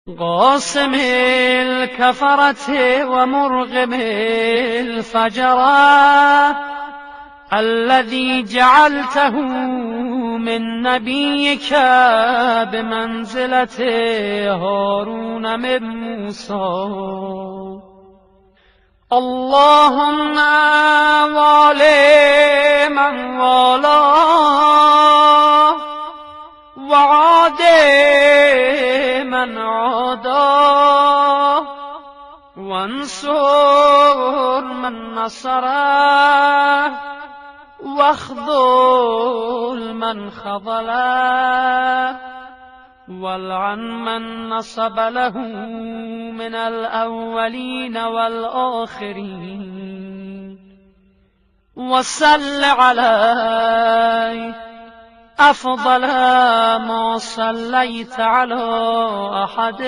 قاسم الكفرة ومرغم الفجرة الذي جعلته من نبيك بمنزلة هارون من موسى. اللهم والي من والاه وعادي من عاداه وانصر من نصره واخذل من خذله والعن من نصب له من الأولين والآخرين وصل عليه أفضل ما صليت على أحد